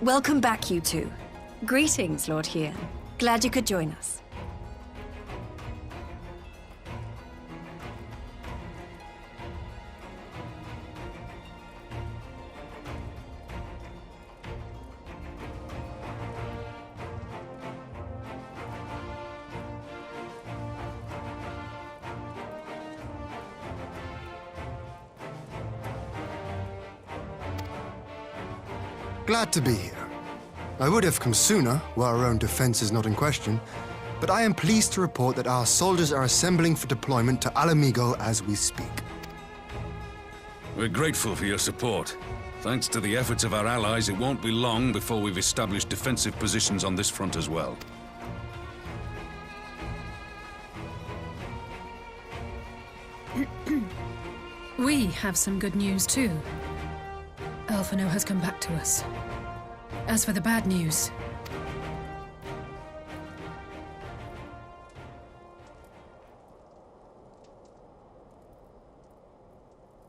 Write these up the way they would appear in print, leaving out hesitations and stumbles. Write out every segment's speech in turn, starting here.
Welcome back, you two. Greetings, Lord Hien. Glad you could join us. Glad to be here. I would have come sooner, while our own defense is not in question, but I am pleased to report that our soldiers are assembling for deployment to Alamigo as we speak. We're grateful for your support. Thanks to the efforts of our allies, it won't be long before we've established defensive positions on this front as well. We have some good news too. Alphino has come back to us. As for the bad news...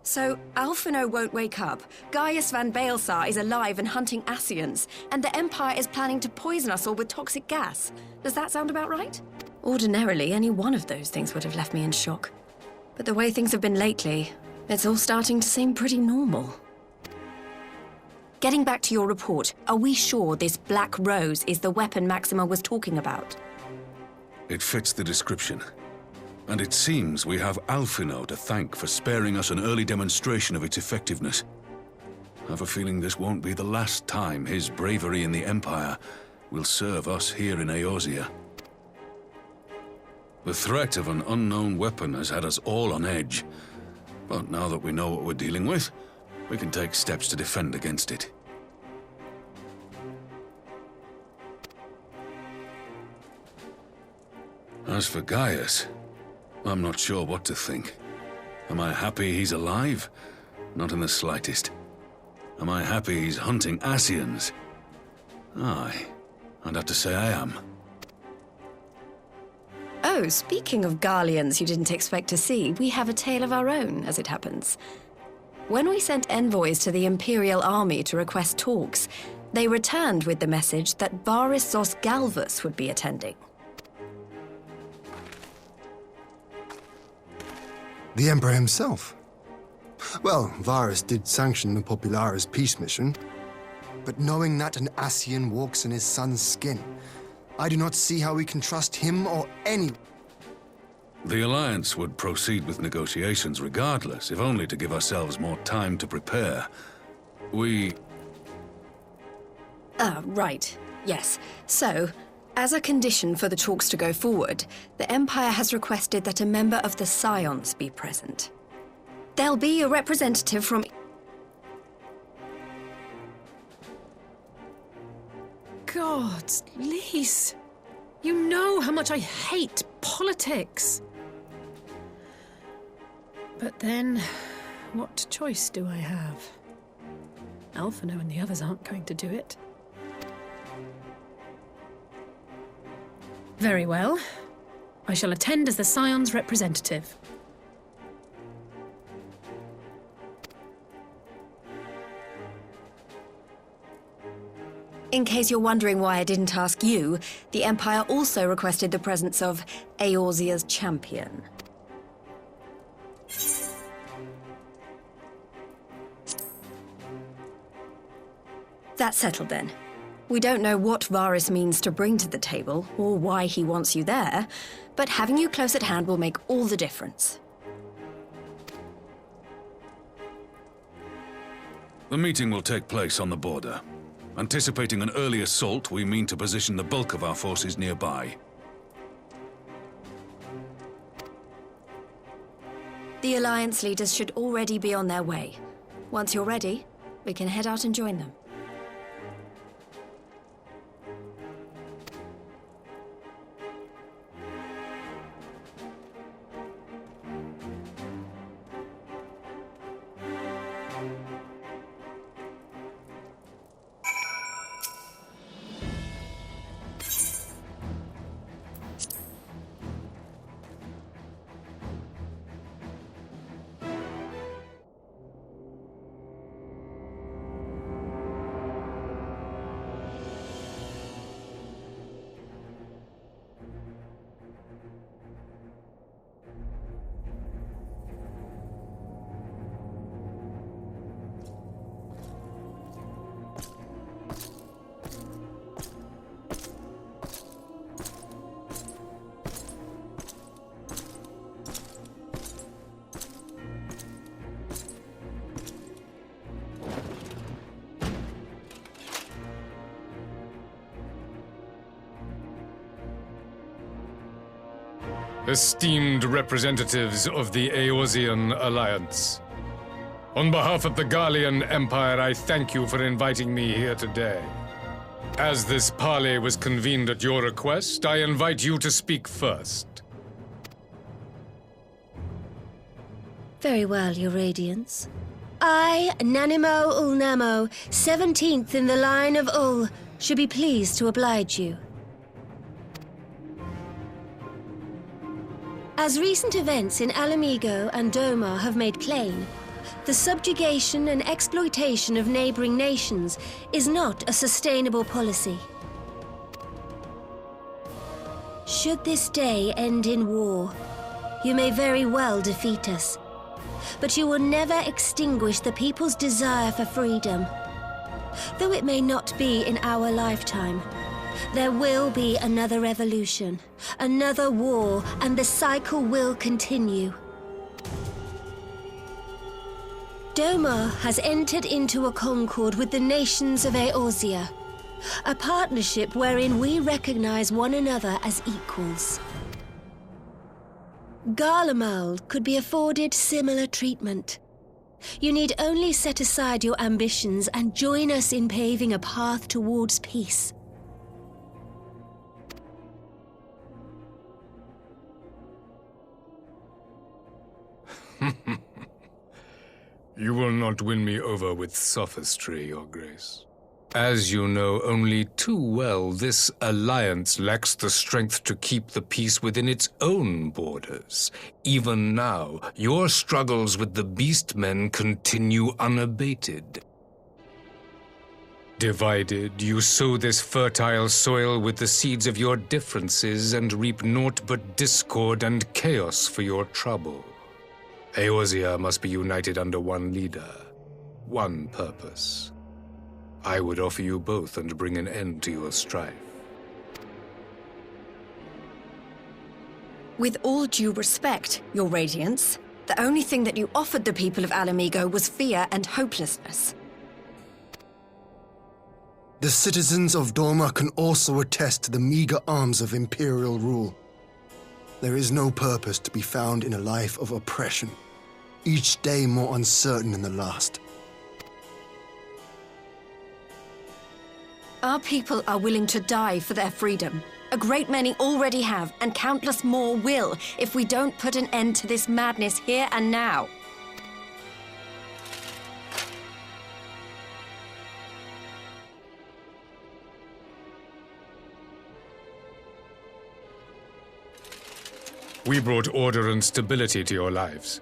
So, Alphino won't wake up, Gaius van Baelsar is alive and hunting Ascians, and the Empire is planning to poison us all with toxic gas. Does that sound about right? Ordinarily, any one of those things would have left me in shock. But the way things have been lately, it's all starting to seem pretty normal. Getting back to your report, are we sure this Black Rose is the weapon Maxima was talking about? It fits the description. And it seems we have Alphino to thank for sparing us an early demonstration of its effectiveness. I have a feeling this won't be the last time his bravery in the Empire will serve us here in Eorzea. The threat of an unknown weapon has had us all on edge. But now that we know what we're dealing with, we can take steps to defend against it. As for Gaius, I'm not sure what to think. Am I happy he's alive? Not in the slightest. Am I happy he's hunting Ascians? Aye, I'd have to say I am. Oh, speaking of Garleans you didn't expect to see, we have a tale of our own, as it happens. When we sent envoys to the Imperial Army to request talks, they returned with the message that Varys Zos Galvus would be attending. The Emperor himself. Well, Varys did sanction the Popularis peace mission, but knowing that an Ascian walks in his son's skin, I do not see how we can trust him or any... The Alliance would proceed with negotiations regardless, if only to give ourselves more time to prepare. Right. Yes. So, as a condition for the talks to go forward, the Empire has requested that a member of the Scions be present. There'll be a representative from... God, Lise, you know how much I hate politics. But then, what choice do I have? Alphino and the others aren't going to do it. Very well. I shall attend as the Scion's representative. In case you're wondering why I didn't ask you, the Empire also requested the presence of Eorzea's champion. That's settled then. We don't know what Varys means to bring to the table, or why he wants you there, but having you close at hand will make all the difference. The meeting will take place on the border. Anticipating an early assault, we mean to position the bulk of our forces nearby. The Alliance leaders should already be on their way. Once you're ready, we can head out and join them. esteemed representatives of the Eorzean Alliance. On behalf of the Garlean Empire, I thank you for inviting me here today. As this parley was convened at your request, I invite you to speak first. Very well, Your Radiance. I, Nanimo Ulnamo, 17th in the line of Ul, should be pleased to oblige you. As recent events in Alamigo and Doma have made plain, the subjugation and exploitation of neighboring nations is not a sustainable policy. Should this day end in war, you may very well defeat us, but you will never extinguish the people's desire for freedom. Though it may not be in our lifetime, there will be another revolution, another war, and the cycle will continue. Doma has entered into a concord with the nations of Eorzea, a partnership wherein we recognize one another as equals. Garlemald could be afforded similar treatment. You need only set aside your ambitions and join us in paving a path towards peace. You will not win me over with sophistry, Your Grace. As you know only too well, this alliance lacks the strength to keep the peace within its own borders. Even now, your struggles with the Beastmen continue unabated. Divided, you sow this fertile soil with the seeds of your differences and reap naught but discord and chaos for your trouble. Eorzea must be united under one leader, one purpose. I would offer you both and bring an end to your strife. With all due respect, Your Radiance, the only thing that you offered the people of Alamigo was fear and hopelessness. The citizens of Doma can also attest to the meager arms of imperial rule. There is no purpose to be found in a life of oppression, each day more uncertain than the last. Our people are willing to die for their freedom. A great many already have, and countless more will, if we don't put an end to this madness here and now. We brought order and stability to your lives.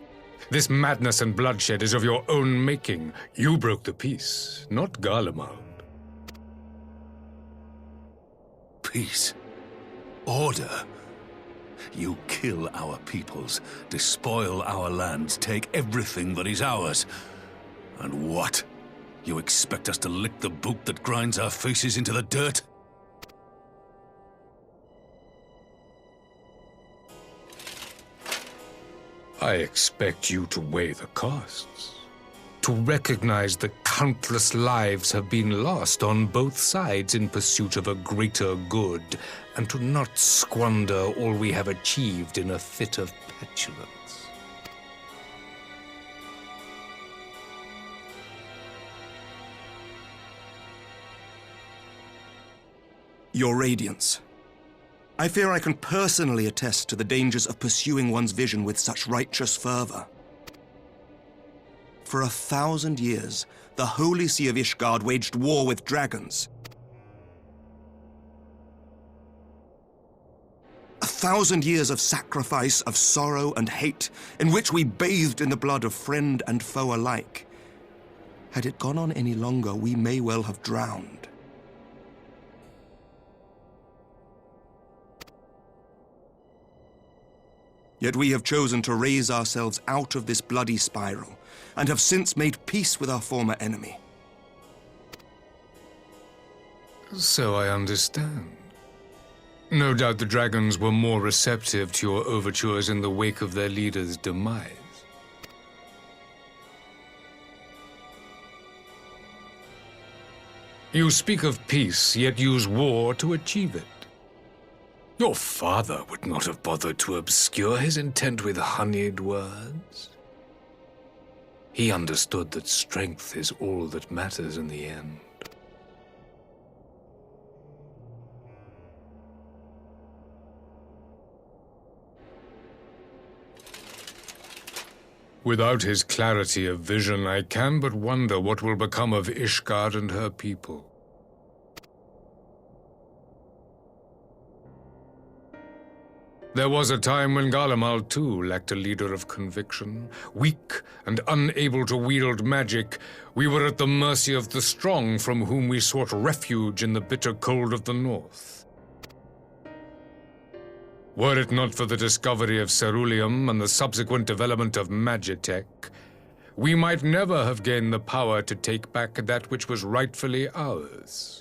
This madness and bloodshed is of your own making. You broke the peace, not Garlemald. Peace. Order. You kill our peoples, despoil our lands, take everything that is ours. And what? You expect us to lick the boot that grinds our faces into the dirt? I expect you to weigh the costs, to recognize the countless lives have been lost on both sides in pursuit of a greater good, and to not squander all we have achieved in a fit of petulance. Your Radiance, I fear I can personally attest to the dangers of pursuing one's vision with such righteous fervor. For 1,000 years, the Holy See of Ishgard waged war with dragons. 1,000 years of sacrifice, of sorrow and hate, in which we bathed in the blood of friend and foe alike. Had it gone on any longer, we may well have drowned. Yet we have chosen to raise ourselves out of this bloody spiral, and have since made peace with our former enemy. So I understand. No doubt the dragons were more receptive to your overtures in the wake of their leader's demise. You speak of peace, yet use war to achieve it. Your father would not have bothered to obscure his intent with honeyed words. He understood that strength is all that matters in the end. Without his clarity of vision, I can but wonder what will become of Ishgard and her people. There was a time when Garlemald too lacked a leader of conviction. Weak and unable to wield magic, we were at the mercy of the strong from whom we sought refuge in the bitter cold of the north. Were it not for the discovery of ceruleum and the subsequent development of magitech, we might never have gained the power to take back that which was rightfully ours.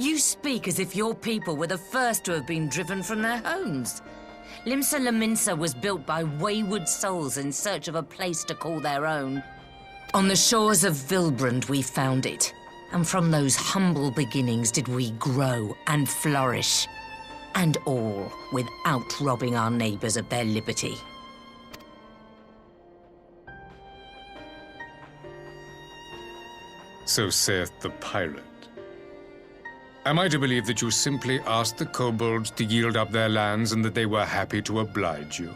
You speak as if your people were the first to have been driven from their homes. Limsa Lominsa was built by wayward souls in search of a place to call their own. On the shores of Vilbrand we found it, and from those humble beginnings did we grow and flourish. And all without robbing our neighbors of their liberty. So saith the pirate. Am I to believe that you simply asked the kobolds to yield up their lands and that they were happy to oblige you?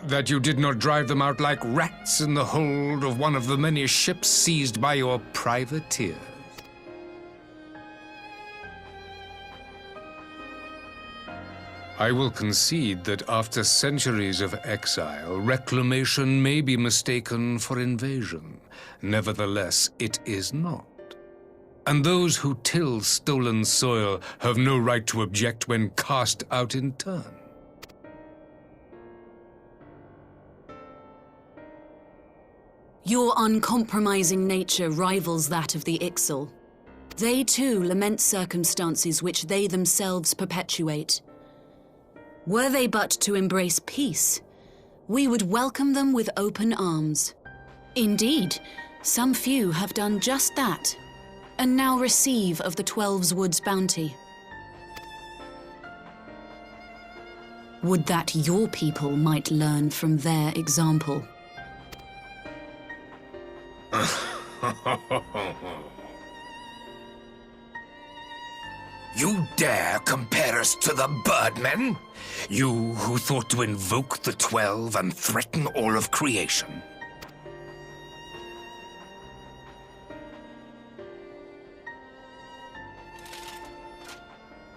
That you did not drive them out like rats in the hold of one of the many ships seized by your privateers? I will concede that after centuries of exile, reclamation may be mistaken for invasion. Nevertheless, it is not. And those who till stolen soil have no right to object when cast out in turn. Your uncompromising nature rivals that of the Ixal. They too lament circumstances which they themselves perpetuate. Were they but to embrace peace, we would welcome them with open arms. Indeed, some few have done just that, and now receive of the Twelve's Wood's bounty. Would that your people might learn from their example. You dare compare us to the Birdmen? You who thought to invoke the 12 and threaten all of creation?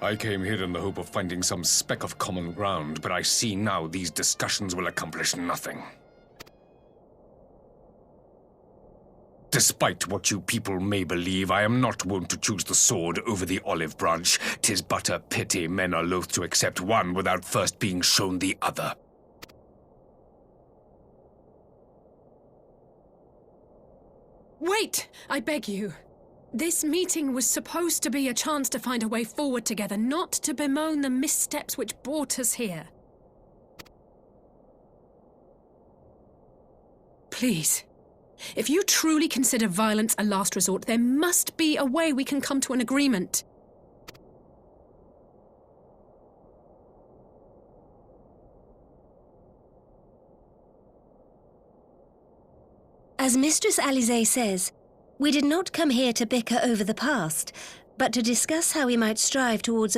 I came here in the hope of finding some speck of common ground, but I see now these discussions will accomplish nothing. Despite what you people may believe, I am not wont to choose the sword over the olive branch. 'Tis but a pity men are loath to accept one without first being shown the other. Wait, I beg you. This meeting was supposed to be a chance to find a way forward together, not to bemoan the missteps which brought us here. Please, if you truly consider violence a last resort, there must be a way we can come to an agreement. As Mistress Alisaie says, we did not come here to bicker over the past, but to discuss how we might strive towards a